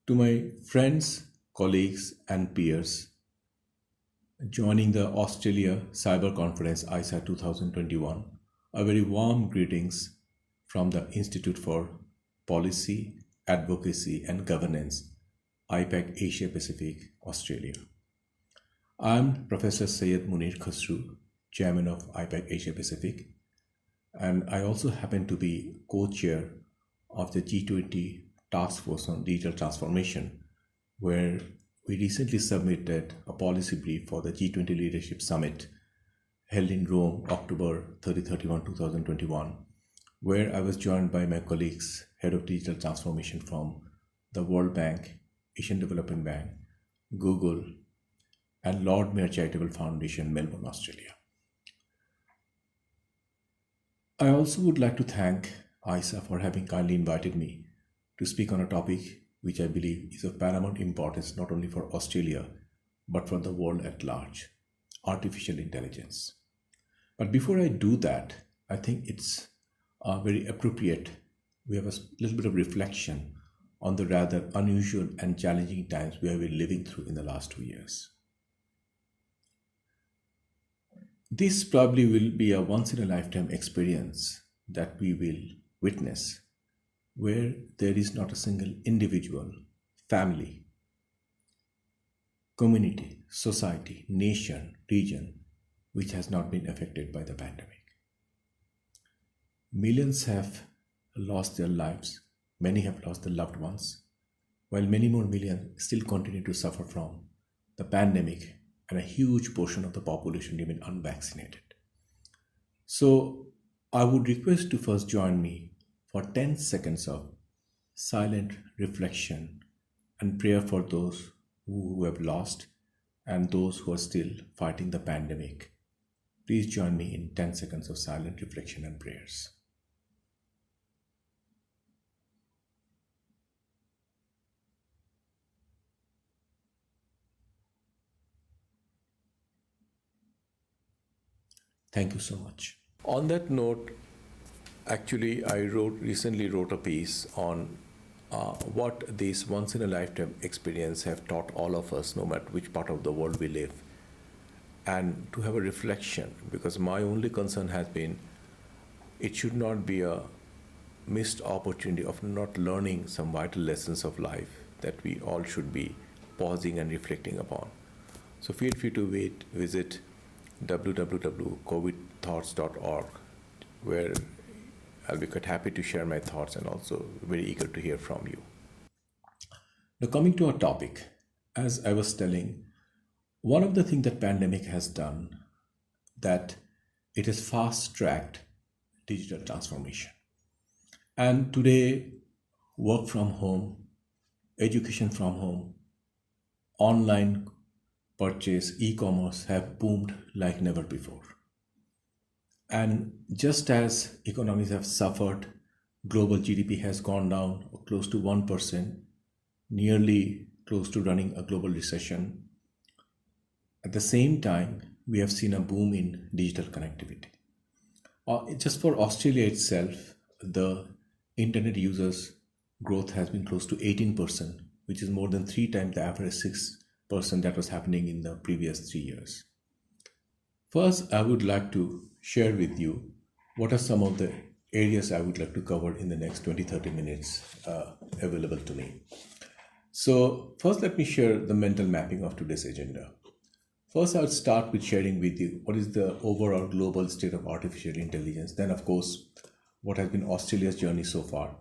To my friends, colleagues, and peers joining the Australia Cyber Conference AISA 2021, a very warm greetings from the Institute for Policy, Advocacy and Governance, IPAC Asia Pacific, Australia. I'm Professor Syed Munir Khosru, Chairman of IPAC Asia Pacific, and I also happen to be co-chair of the G20 Task Force on Digital Transformation, where we recently submitted a policy brief for the G20 Leadership Summit held in Rome, October 30-31, 2021, where I was joined by my colleagues, Head of Digital Transformation from the World Bank, Asian Development Bank, Google, and Lord Mayor Charitable Foundation, Melbourne, Australia. I also would like to thank AISA for having kindly invited me to speak on a topic which I believe is of paramount importance not only for Australia but for the world at large: artificial intelligence. But before I do that, I think it's very appropriate we have a little bit of reflection on the rather unusual and challenging times we have been living through in the last 2 years. This probably will be a once in a lifetime experience that we will witness, where there is not a single individual, family, community, society, nation, region which has not been affected by the pandemic. Millions have lost their lives, many have lost their loved ones, while many more millions still continue to suffer from the pandemic, and a huge portion of the population remain unvaccinated. So I would request to first join me for 10 seconds of silent reflection and prayer for those who have lost and those who are still fighting the pandemic. Please join me in 10 seconds of silent reflection and prayers. Thank you so much. On that note, actually, I recently wrote a piece on what this once in a lifetime experience have taught all of us, no matter which part of the world we live, and to have a reflection. Because my only concern has been it should not be a missed opportunity of not learning some vital lessons of life that we all should be pausing and reflecting upon. So feel free to visit www.covidthoughts.org, where I'll be quite happy to share my thoughts and also very eager to hear from you. Now, coming to our topic, as I was telling, one of the things that pandemic has done, that it has fast-tracked digital transformation. And today, work from home, education from home, online purchase, e-commerce have boomed like never before. And just as economies have suffered, global GDP has gone down close to 1%, nearly close to running a global recession. At the same time, we have seen a boom in digital connectivity. Just for Australia itself, the internet users growth has been close to 18%, which is more than 3 times the average 6% that was happening in the previous 3 years. First, I would like to share with you what are some of the areas I would like to cover in the next 20-30 minutes available to me. So first, let me share the mental mapping of today's agenda. First, I'll start with sharing with you what is the overall global state of artificial intelligence. Then, of course, what has been Australia's journey so far,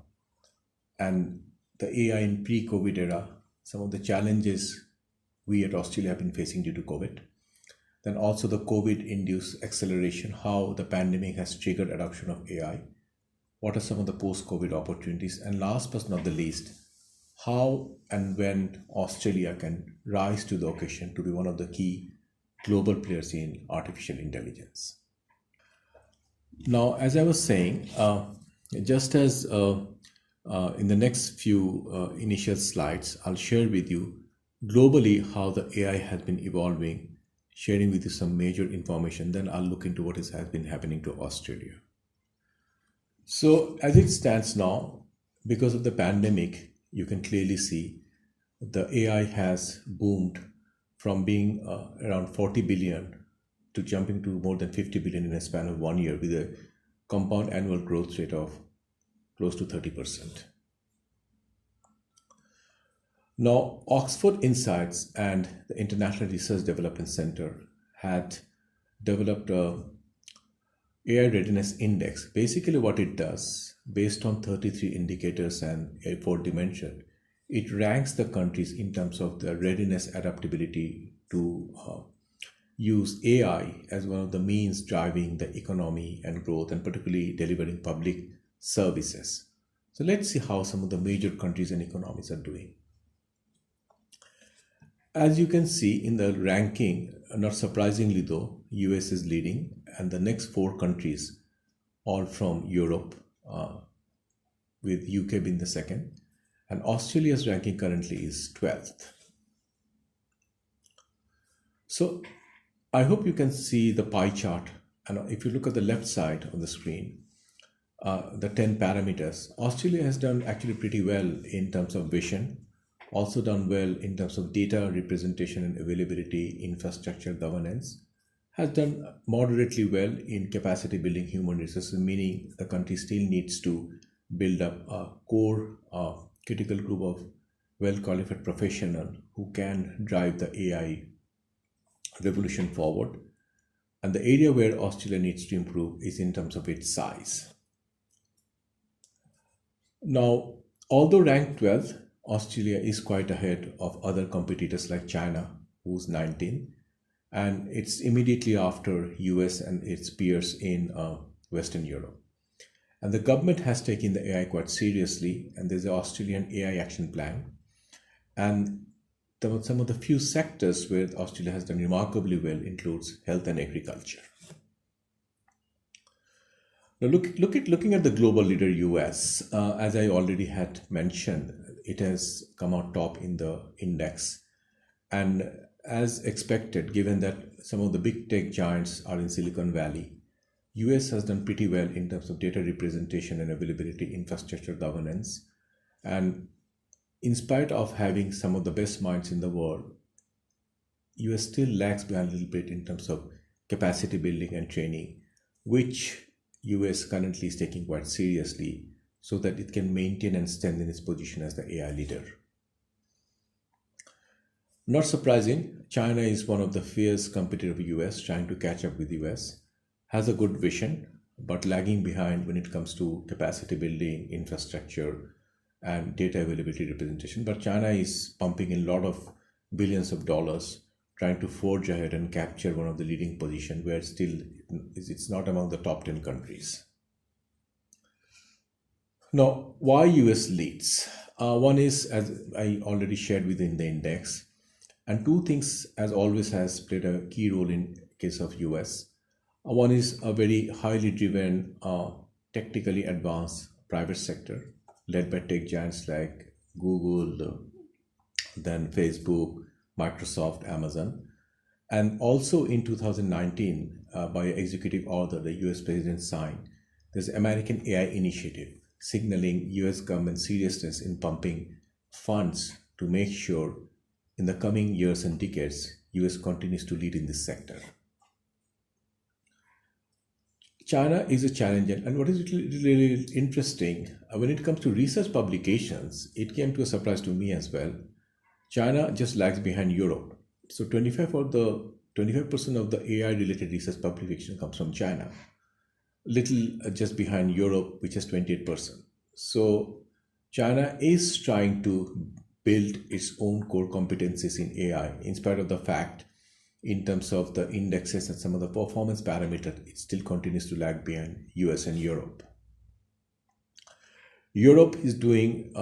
and the AI in pre-COVID era, some of the challenges we at Australia have been facing due to COVID. Then also the COVID-induced acceleration, how the pandemic has triggered adoption of AI. What are some of the post-COVID opportunities? And last but not the least, how and when Australia can rise to the occasion to be one of the key global players in artificial intelligence. Now, as I was saying, just as in the next few initial slides, I'll share with you globally how the AI has been evolving, sharing with you some major information. Then I'll look into what has been happening to Australia. So as it stands now, because of the pandemic, you can clearly see the AI has boomed from being around 40 billion to jumping to more than 50 billion in a span of 1 year with a compound annual growth rate of close to 30%. Now, Oxford Insights and the International Research Development Center had developed a AI Readiness Index. Basically, what it does, based on 33 indicators and a 4 dimension, it ranks the countries in terms of their readiness, adaptability to use AI as one of the means driving the economy and growth, and particularly delivering public services. So let's see how some of the major countries and economies are doing. As you can see in the ranking, not surprisingly though, US is leading, and the next four countries, all from Europe, with UK being the second, and Australia's ranking currently is 12th. So I hope you can see the pie chart, and if you look at the left side of the screen, the 10 parameters, Australia has done actually pretty well in terms of vision, also done well in terms of data representation and availability, infrastructure governance, has done moderately well in capacity building human resources, meaning the country still needs to build up a core critical group of well qualified professionals who can drive the AI revolution forward. And the area where Australia needs to improve is in terms of its size. Now, although ranked 12th, Australia is quite ahead of other competitors like China, who's 19, and it's immediately after US and its peers in Western Europe. And the government has taken the AI quite seriously, and there's the Australian AI Action Plan. And some of the few sectors where Australia has done remarkably well includes health and agriculture. Now looking at the global leader US, as I already had mentioned, it has come out top in the index. And as expected, given that some of the big tech giants are in Silicon Valley, US has done pretty well in terms of data representation and availability, infrastructure governance. And in spite of having some of the best minds in the world, US still lags behind a little bit in terms of capacity building and training, which US currently is taking quite seriously so that it can maintain and strengthen its position as the AI leader. Not surprising, China is one of the fierce competitors of US, trying to catch up with US, has a good vision, but lagging behind when it comes to capacity building, infrastructure, and data availability representation. But China is pumping in a lot of billions of dollars, trying to forge ahead and capture one of the leading positions, where still it's not among the top 10 countries. Now, why US leads? One is, as I already shared within the index, and two things, as always, has played a key role in case of US. One is a very highly driven, technically advanced private sector, led by tech giants like Google, then Facebook, Microsoft, Amazon. And also in 2019, by executive order, the US president signed, there's American AI Initiative, signaling US government seriousness in pumping funds to make sure in the coming years and decades, US continues to lead in this sector. China is a challenger, and what is really interesting, when it comes to research publications, it came to a surprise to me as well. China just lags behind Europe. So 25% of the AI related research publication comes from China, little just behind Europe, which is 28%. So China is trying to build its own core competencies in AI, in spite of the fact, in terms of the indexes and some of the performance parameters, it still continues to lag behind US and Europe. Europe is doing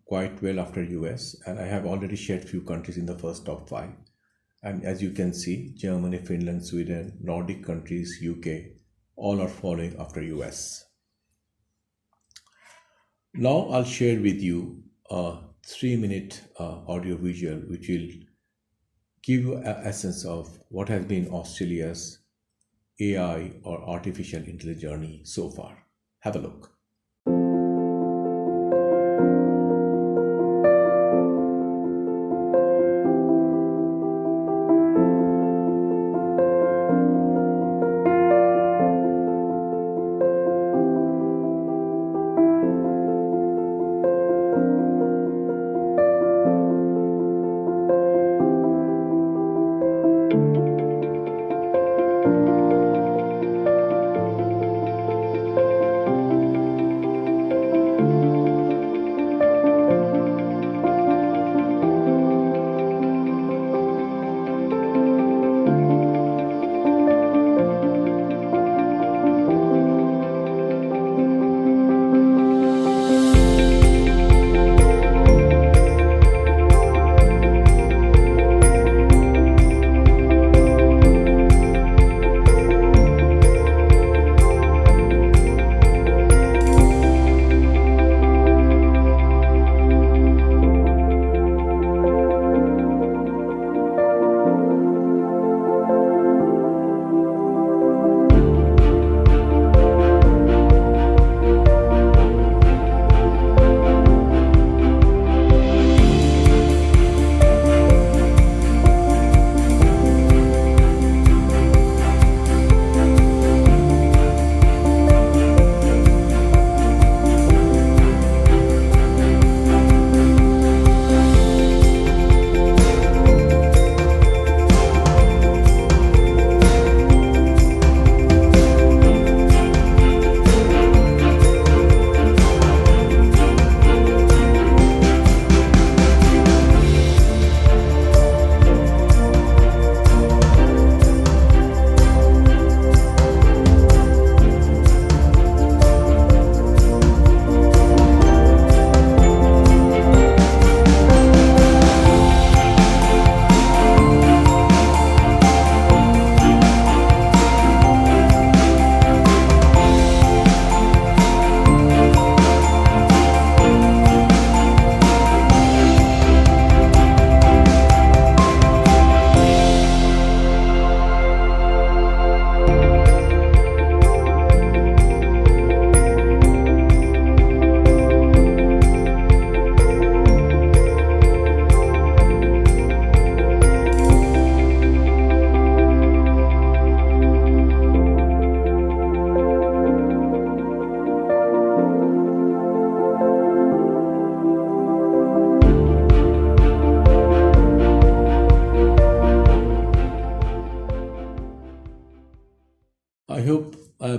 quite well after US, and I have already shared few countries in the first top 5. And as you can see, Germany, Finland, Sweden, Nordic countries, UK, all are following after US. Now I'll share with you a 3-minute audio visual, which will give you an essence of what has been Australia's AI or artificial intelligence journey so far. Have a look.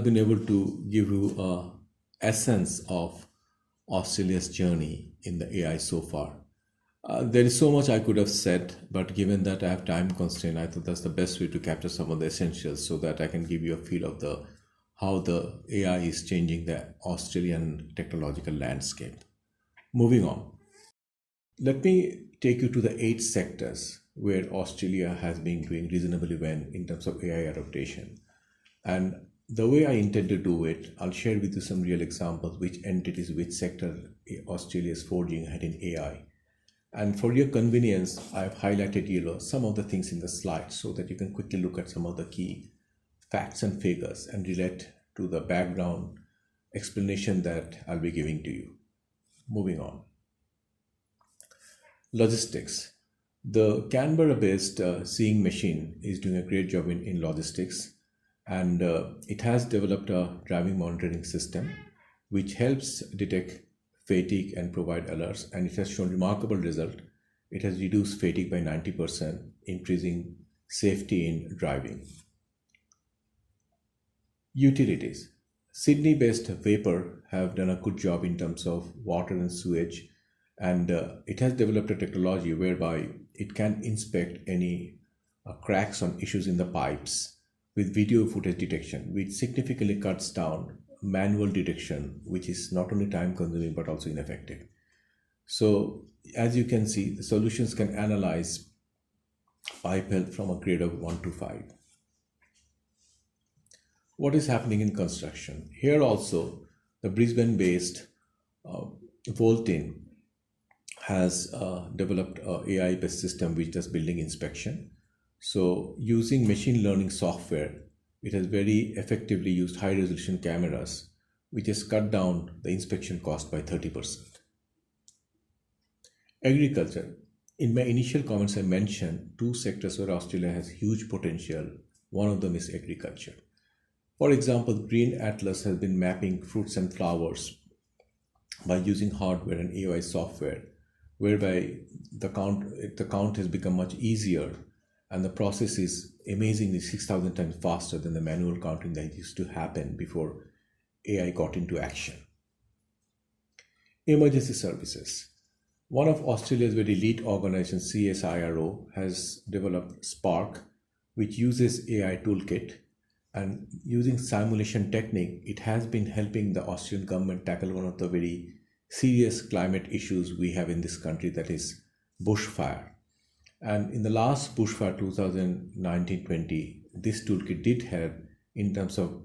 been able to give you a essence of Australia's journey in the AI so far. There is so much I could have said, but given that I have time constraint, I thought that's the best way to capture some of the essentials so that I can give you a feel of the how the AI is changing the Australian technological landscape. Moving on, let me take you to the 8 sectors where Australia has been doing reasonably well in terms of AI adaptation. And the way I intend to do it, I'll share with you some real examples, which entities, which sector Australia is forging ahead in AI. And for your convenience, I've highlighted yellow some of the things in the slide so that you can quickly look at some of the key facts and figures and relate to the background explanation that I'll be giving to you. Moving on. Logistics. The Canberra-based Seeing Machine is doing a great job in logistics, and it has developed a driving monitoring system which helps detect fatigue and provide alerts, and it has shown remarkable result. It has reduced fatigue by 90%, increasing safety in driving. Utilities. Sydney-based Vapor have done a good job in terms of water and sewage, and it has developed a technology whereby it can inspect any cracks on issues in the pipes with video footage detection, which significantly cuts down manual detection, which is not only time consuming but also ineffective. So as you can see, the solutions can analyze pipe health from a grade of 1 to 5. What is happening in construction? Here also, the Brisbane-based Voltin has developed an AI-based system which does building inspection. So using machine learning software, it has very effectively used high-resolution cameras, which has cut down the inspection cost by 30%. Agriculture. In my initial comments, I mentioned 2 sectors where Australia has huge potential. One of them is agriculture. For example, Green Atlas has been mapping fruits and flowers by using hardware and AI software, whereby the count has become much easier, and the process is amazingly 6,000 times faster than the manual counting that used to happen before AI got into action. Emergency services. One of Australia's very elite organizations, CSIRO, has developed Spark, which uses AI toolkit, and using simulation technique, it has been helping the Australian government tackle one of the very serious climate issues we have in this country, that is bushfire. And in the last bushfire 2019-20, this toolkit did help in terms of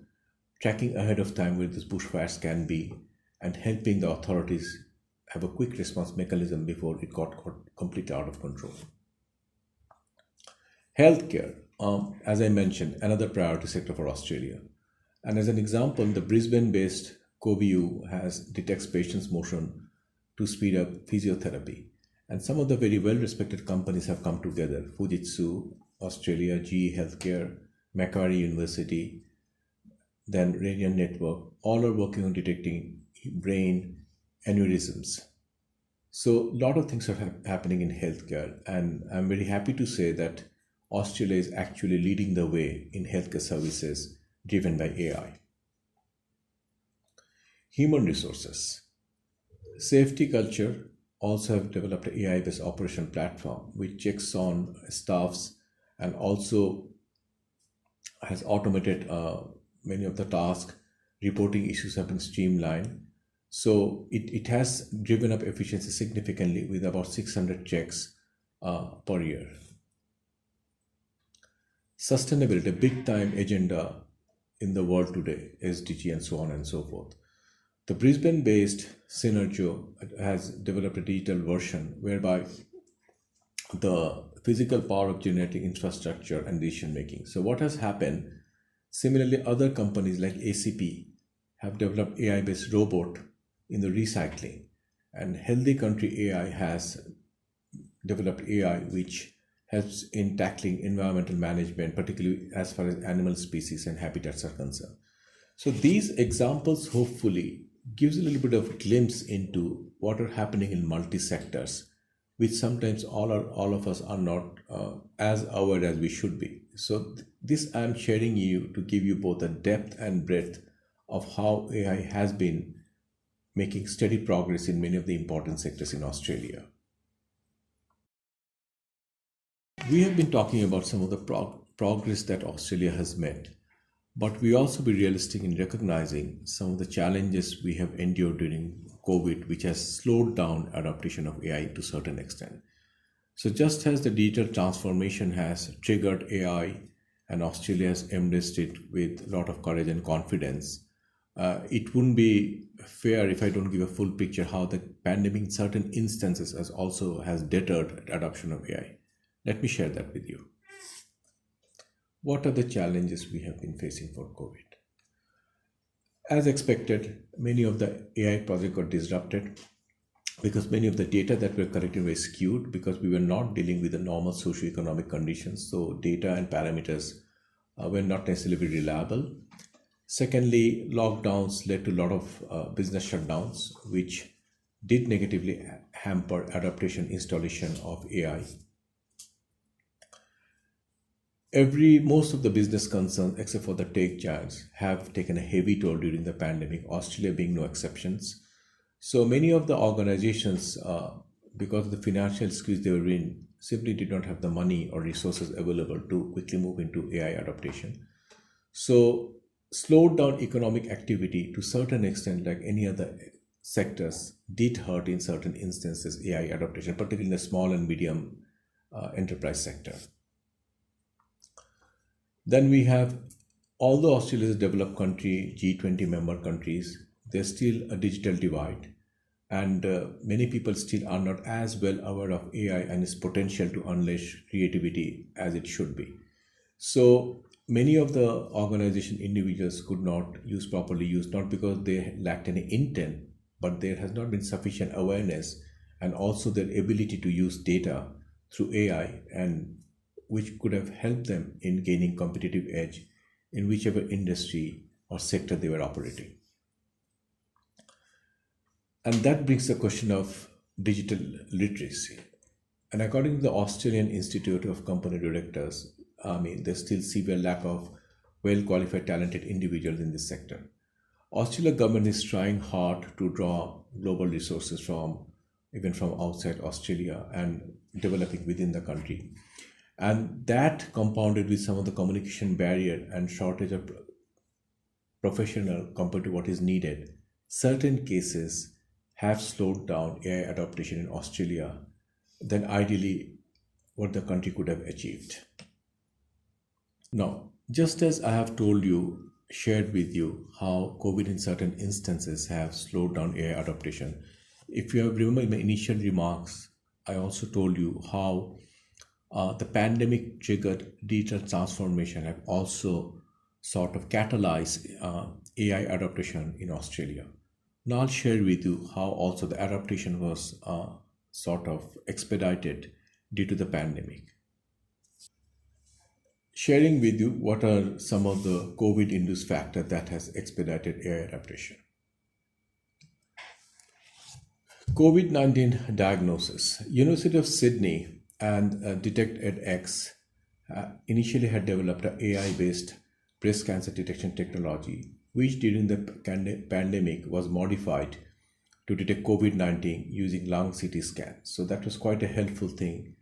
tracking ahead of time where these bushfires can be and helping the authorities have a quick response mechanism before it got completely out of control. Healthcare, as I mentioned, another priority sector for Australia. And as an example, the Brisbane-based CoView detects patients' motion to speed up physiotherapy. And some of the very well-respected companies have come together: Fujitsu, Australia, GE Healthcare, Macquarie University, then Radian Network, all are working on detecting brain aneurysms. So a lot of things are happening in healthcare, and I'm very happy to say that Australia is actually leading the way in healthcare services driven by AI. Human resources. Safety culture also have developed an AI-based operation platform which checks on staffs and also has automated many of the tasks. Reporting issues have been streamlined. So it has driven up efficiency significantly with about 600 checks per year. Sustainability, a big time agenda in the world today, SDG and so on and so forth. The Brisbane-based Synergio has developed a digital version whereby the physical power of generating infrastructure and decision making. So what has happened, similarly other companies like ACP have developed AI-based robot in the recycling, and Healthy Country AI has developed AI which helps in tackling environmental management, particularly as far as animal species and habitats are concerned. So these examples hopefully gives a little bit of glimpse into what are happening in multi-sectors, which sometimes all of us are not as aware as we should be. So this I'm sharing you to give you both a depth and breadth of how AI has been making steady progress in many of the important sectors in Australia. We have been talking about some of the progress that Australia has made, but we also be realistic in recognizing some of the challenges we have endured during COVID, which has slowed down adaptation of AI to a certain extent. So, just as the digital transformation has triggered AI and Australia has embraced it with a lot of courage and confidence, it wouldn't be fair if I don't give a full picture how the pandemic in certain instances has deterred adoption of AI. Let me share that with you. What are the challenges we have been facing for COVID? As expected, many of the AI projects got disrupted because many of the data that were collected were skewed because we were not dealing with the normal socioeconomic conditions. So data and parameters were not necessarily reliable. Secondly, lockdowns led to a lot of business shutdowns, which did negatively hamper adaptation installation of AI. Most of the business concerns, except for the tech giants, have taken a heavy toll during the pandemic, Australia being no exceptions. So many of the organizations, because of the financial squeeze they were in, simply did not have the money or resources available to quickly move into AI adaptation. So slowed down economic activity to certain extent, like any other sectors, did hurt in certain instances AI adaptation, particularly in the small and medium enterprise sector. Then we have, although Australia is a developed country, G20 member countries, there's still a digital divide, and many people still are not as well aware of AI and its potential to unleash creativity as it should be. So many of the organization individuals could not properly use, not because they lacked any intent, but there has not been sufficient awareness and also their ability to use data through AI, and which could have helped them in gaining competitive edge in whichever industry or sector they were operating. And that brings the question of digital literacy. And according to the Australian Institute of Company Directors, there's still severe lack of well-qualified, talented individuals in this sector. Australia government is trying hard to draw global resources even from outside Australia and developing within the country. And that compounded with some of the communication barrier and shortage of professional compared to what is needed, certain cases have slowed down AI adaptation in Australia than ideally what the country could have achieved. Now, just as I have shared with you how COVID in certain instances have slowed down AI adaptation, if you have remember in my initial remarks, I also told you how the pandemic triggered digital transformation have also sort of catalyzed AI adaptation in Australia. Now I'll share with you how also the adaptation was sort of expedited due to the pandemic. Sharing with you what are some of the COVID-induced factors that has expedited AI adaptation. COVID-19 diagnosis. University of Sydney and Detect edX initially had developed an AI-based breast cancer detection technology, which during the pandemic was modified to detect COVID-19 using lung CT scan. So that was quite a helpful thing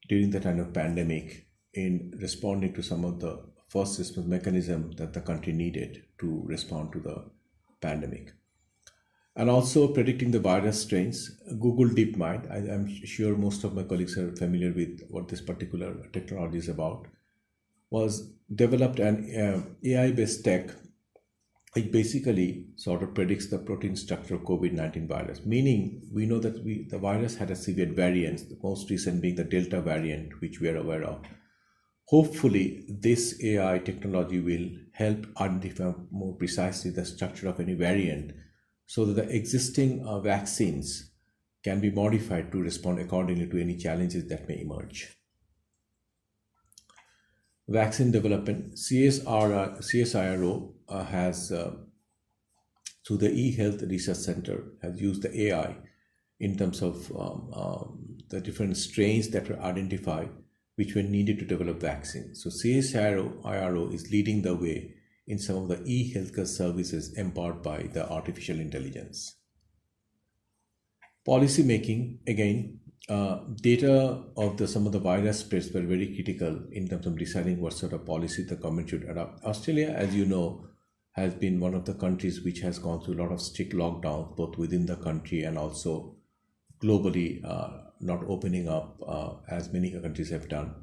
during the time of pandemic in responding to some of the first response mechanism that the country needed to respond to the pandemic. And also predicting the virus strains. Google DeepMind, I'm sure most of my colleagues are familiar with what this particular technology is about, was developed an AI-based tech. It basically sort of predicts the protein structure of COVID-19 virus, meaning we know that the virus had a severe variant, the most recent being the Delta variant, which we are aware of. Hopefully, this AI technology will help identify more precisely the structure of any variant so that the existing vaccines can be modified to respond accordingly to any challenges that may emerge. Vaccine development. CSIRO has, through the eHealth Research Center, has used the AI in terms of the different strains that were identified which were needed to develop vaccines. So CSIRO is leading the way in some of the e-healthcare services empowered by the artificial intelligence. Policy making, again, data of some of the virus spreads were very critical in terms of deciding what sort of policy the government should adopt. Australia, as you know, has been one of the countries which has gone through a lot of strict lockdowns, both within the country and also globally, not opening up as many countries have done.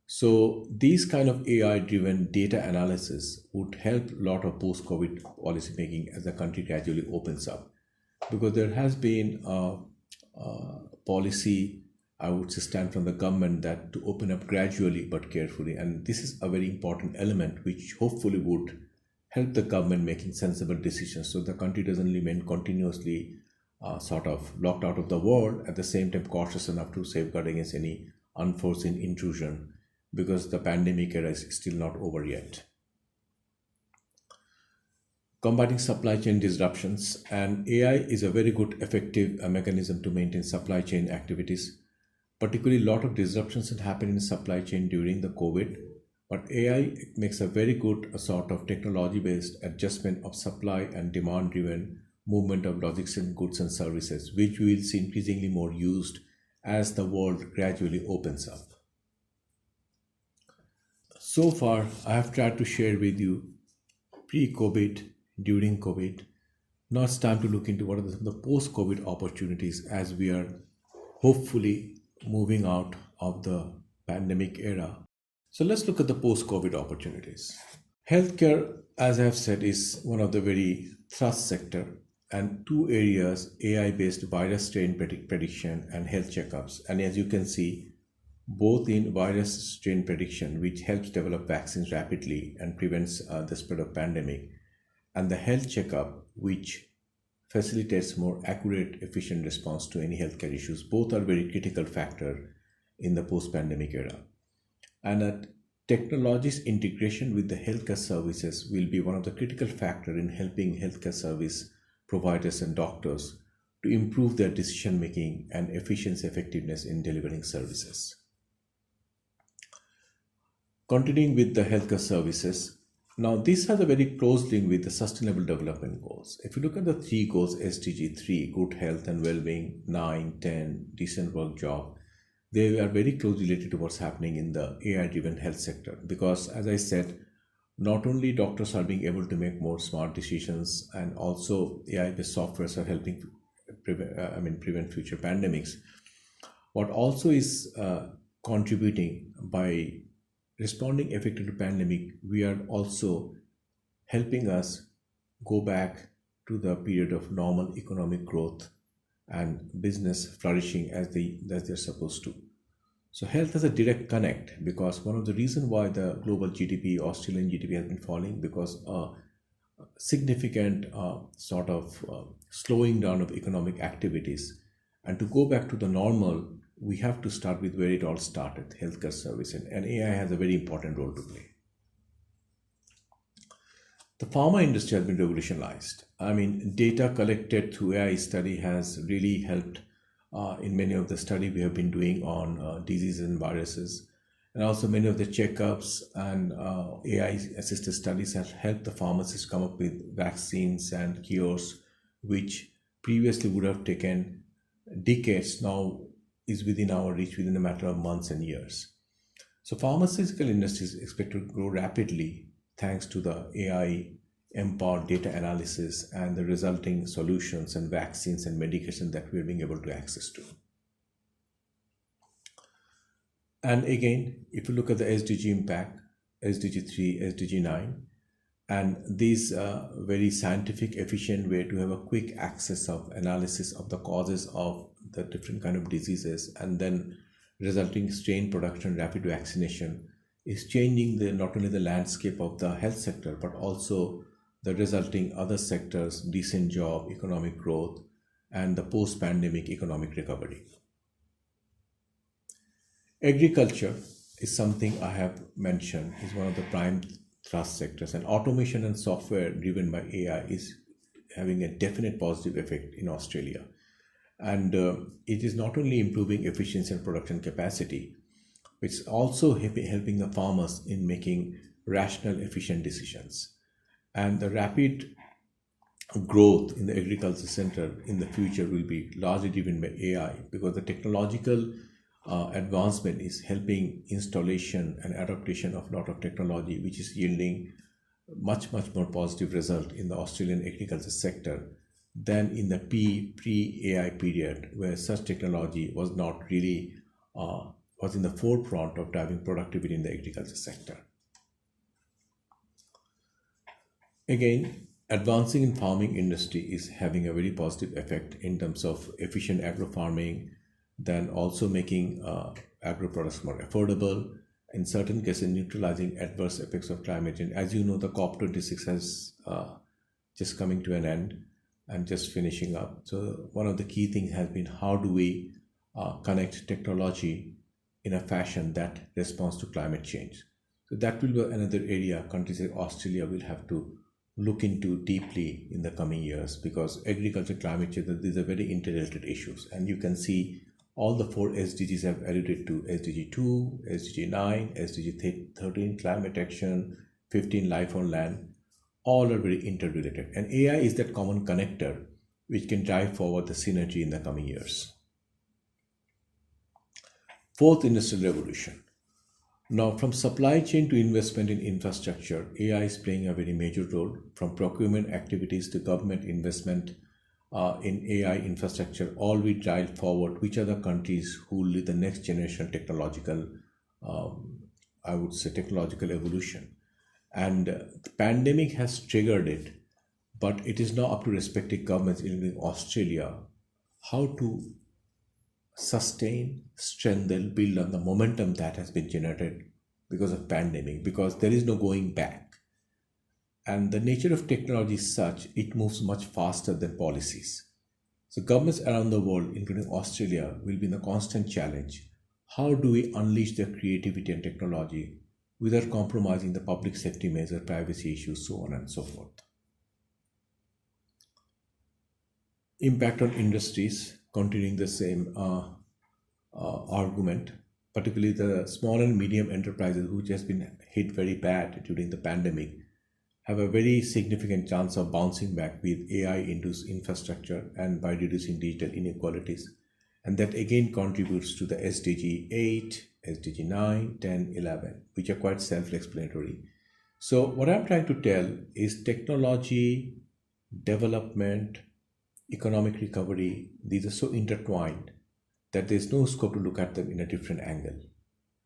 So these kind of AI-driven data analysis would help a lot of post-COVID policy making as the country gradually opens up, because there has been a policy, I would say, stand from the government that to open up gradually but carefully, and this is a very important element which hopefully would help the government making sensible decisions, so the country doesn't remain continuously sort of locked out of the world, at the same time cautious enough to safeguard against any unforeseen intrusion, because the pandemic era is still not over yet. Combating supply chain disruptions, and AI is a very good effective mechanism to maintain supply chain activities. Particularly, a lot of disruptions had happened in supply chain during the COVID, but AI makes a very good sort of technology-based adjustment of supply and demand-driven movement of logistics and goods and services, which we will see increasingly more used as the world gradually opens up. So far, I have tried to share with you pre-COVID, during COVID. Now it's time to look into what are the post-COVID opportunities as we are hopefully moving out of the pandemic era. So let's look at the post-COVID opportunities. Healthcare, as I have said, is one of the very thrust sector, and two areas, AI-based virus strain prediction and health checkups. And as you can see, both in virus strain prediction, which helps develop vaccines rapidly and prevents the spread of pandemic, and the health checkup, which facilitates more accurate, efficient response to any healthcare issues. Both are very critical factor in the post-pandemic era. And that technology's integration with the healthcare services will be one of the critical factor in helping healthcare service providers and doctors to improve their decision making and efficiency effectiveness in delivering services. Continuing with the healthcare services, now this has a very close link with the sustainable development goals. If you look at the three goals, SDG 3, good health and well-being, 9, 10, decent work job, they are very closely related to what's happening in the AI-driven health sector. Because as I said, not only doctors are being able to make more smart decisions, and also AI-based softwares are helping prevent future pandemics. What also is contributing by responding effectively to pandemic, we are also helping us go back to the period of normal economic growth and business flourishing as they're supposed to. So health has a direct connect, because one of the reasons why the global GDP, Australian GDP, has been falling, because significant slowing down of economic activities. And to go back to the normal, we have to start with where it all started, healthcare service, and AI has a very important role to play. The pharma industry has been revolutionized. Data collected through AI study has really helped in many of the study we have been doing on diseases and viruses. And also many of the checkups and AI-assisted studies have helped the pharmacists come up with vaccines and cures, which previously would have taken decades, now is within our reach within a matter of months and years. So pharmaceutical industry is expected to grow rapidly thanks to the AI empowered data analysis and the resulting solutions and vaccines and medication that we are being able to access to. And again, if you look at the SDG impact, SDG 3, SDG 9, and these very scientific, efficient way to have a quick access of analysis of the causes of the different kind of diseases, and then resulting strain production, rapid vaccination, is changing not only the landscape of the health sector, but also the resulting other sectors, decent job, economic growth, and the post-pandemic economic recovery. Agriculture is something I have mentioned, is one of the prime thrust sectors, and automation and software driven by AI is having a definite positive effect in Australia. And it is not only improving efficiency and production capacity, it's also helping the farmers in making rational, efficient decisions. And the rapid growth in the agriculture sector in the future will be largely driven by AI, because the technological advancement is helping installation and adaptation of a lot of technology, which is yielding much more positive result in the Australian agriculture sector than in the pre-AI period, where such technology was not really was in the forefront of driving productivity in the agriculture sector. Again, advancing in farming industry is having a very positive effect in terms of efficient agro farming, then also making agro products more affordable, in certain cases neutralizing adverse effects of climate change. As you know, the COP26 has just coming to an end and just finishing up. So one of the key things has been, how do we connect technology in a fashion that responds to climate change? So that will be another area countries like Australia will have to look into deeply in the coming years, because agriculture, climate change, these are very interrelated issues. And you can see all the 4 SDGs have alluded to: SDG 2, SDG 9, SDG 13, climate action, 15, life on land. All are very interrelated. And AI is that common connector which can drive forward the synergy in the coming years. Fourth industrial revolution. Now, from supply chain to investment in infrastructure, AI is playing a very major role. From procurement activities to government investment in AI infrastructure, all we drive forward which are the countries who lead the next generation technological, I would say, technological evolution. And the pandemic has triggered it, but it is now up to respective governments, including Australia, how to sustain, strengthen, build on the momentum that has been generated because of pandemic, because there is no going back. And the nature of technology is such, it moves much faster than policies. So governments around the world, including Australia, will be in a constant challenge. How do we unleash their creativity and technology without compromising the public safety measure, privacy issues, so on and so forth? Impact on industries, continuing the same argument, particularly the small and medium enterprises, which has been hit very bad during the pandemic, have a very significant chance of bouncing back with AI-induced infrastructure and by reducing digital inequalities. And that again contributes to the SDG 8, SDG 9, 10, 11, which are quite self-explanatory. So what I'm trying to tell is technology, development, economic recovery, these are so intertwined that there's no scope to look at them in a different angle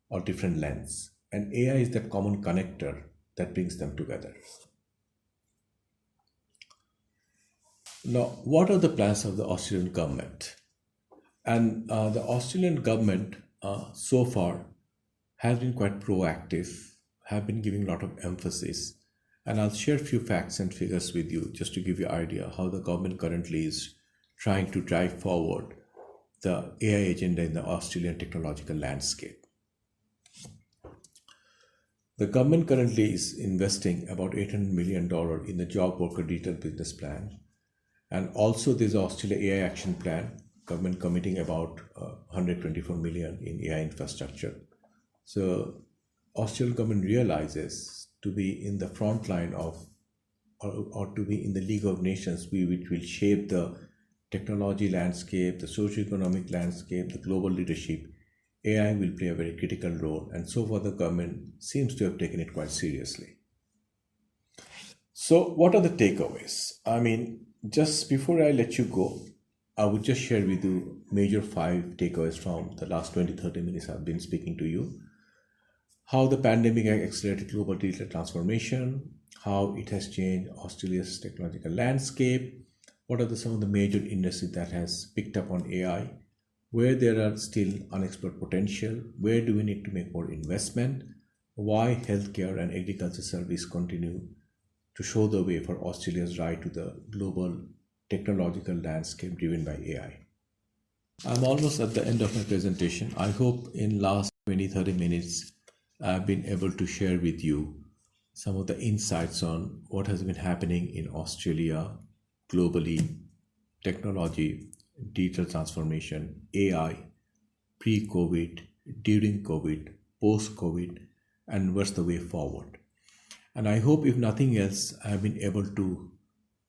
or different lens. And AI is that common connector that brings them together. Now, what are the plans of the Australian government? And the Australian government so far has been quite proactive, have been giving a lot of emphasis. And I'll share a few facts and figures with you just to give you an idea how the government currently is trying to drive forward the AI agenda in the Australian technological landscape. The government currently is investing about $800 million in the Job Worker Digital Business Plan. And also there's the Australia AI Action Plan, government committing about 124 million in AI infrastructure. So Australian government realizes to be in the front line of, or to be in the League of Nations, which will shape the technology landscape, the socio-economic landscape, the global leadership. AI will play a very critical role, and so far the government seems to have taken it quite seriously. So what are the takeaways? I mean, just before I let you go, I would just share with you major 5 takeaways from the last 20-30 minutes I've been speaking to you. How the pandemic has accelerated global digital transformation, how it has changed Australia's technological landscape, what are some of the major industries that has picked up on AI, where there are still unexplored potential, where do we need to make more investment, why healthcare and agriculture service continue to show the way for Australia's ride to the global technological landscape driven by AI. I'm almost at the end of my presentation. I hope in last 20-30 minutes I've been able to share with you some of the insights on what has been happening in Australia, globally, technology, digital transformation, AI, pre-COVID, during COVID, post-COVID, and what's the way forward. And I hope, if nothing else, I have been able to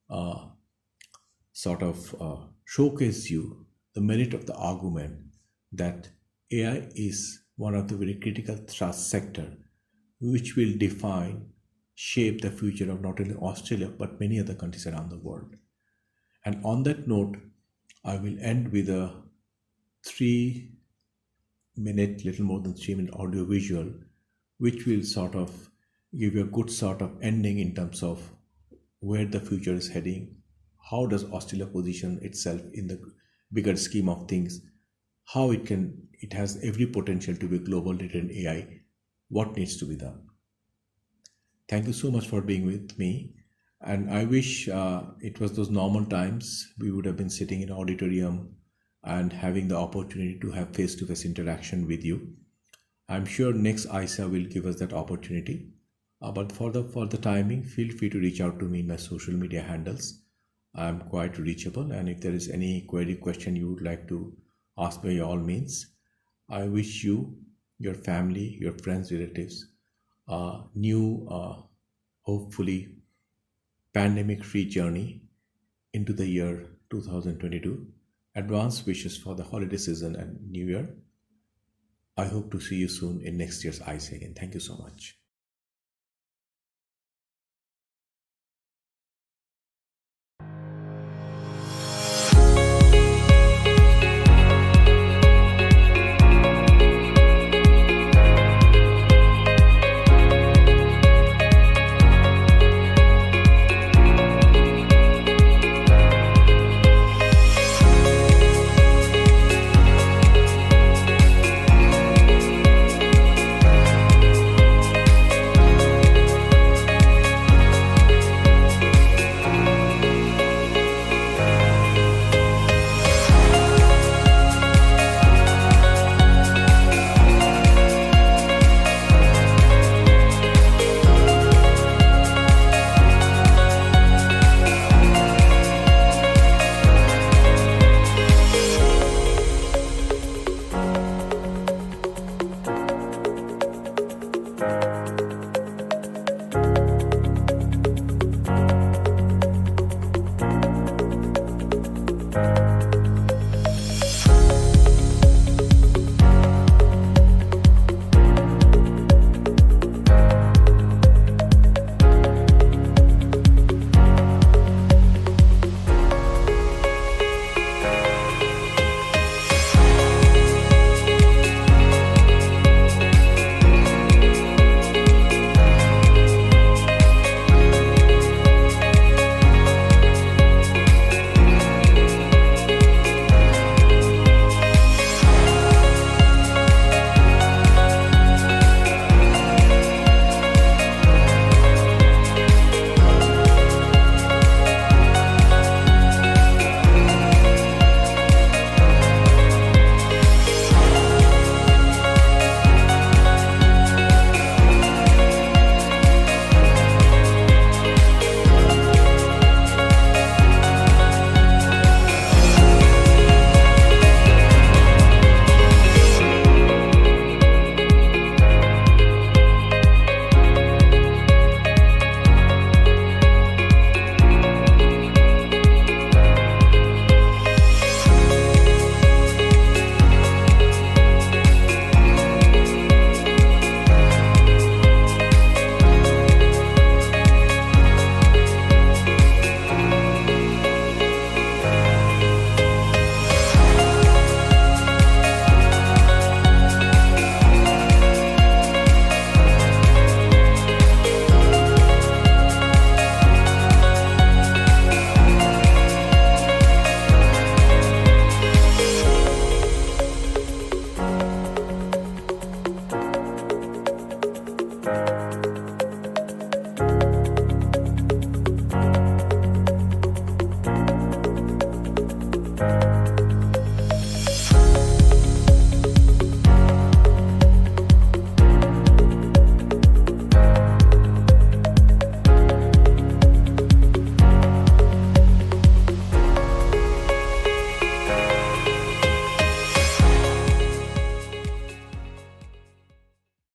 uh, showcase you the merit of the argument that AI is one of the very critical thrust sector which will define, shape the future of not only Australia but many other countries around the world. And on that note, I will end with a 3 minute, little more than 3 minute audio visual, which will give you a good ending in terms of where the future is heading, how does Australia position itself in the bigger scheme of things, how it has every potential to be a global leader in AI, what needs to be done. Thank you so much for being with me. And I wish it was those normal times we would have been sitting in an auditorium and having the opportunity to have face-to-face interaction with you. I'm sure next AISA will give us that opportunity. But for the timing, feel free to reach out to me in my social media handles. I'm quite reachable, and if there is any query, question you would like to ask, by all means. I wish you, your family, your friends, relatives, new, hopefully pandemic-free journey into the year 2022. Advance wishes for the holiday season and New Year. I hope to see you soon in next year's AISA again. Thank you so much.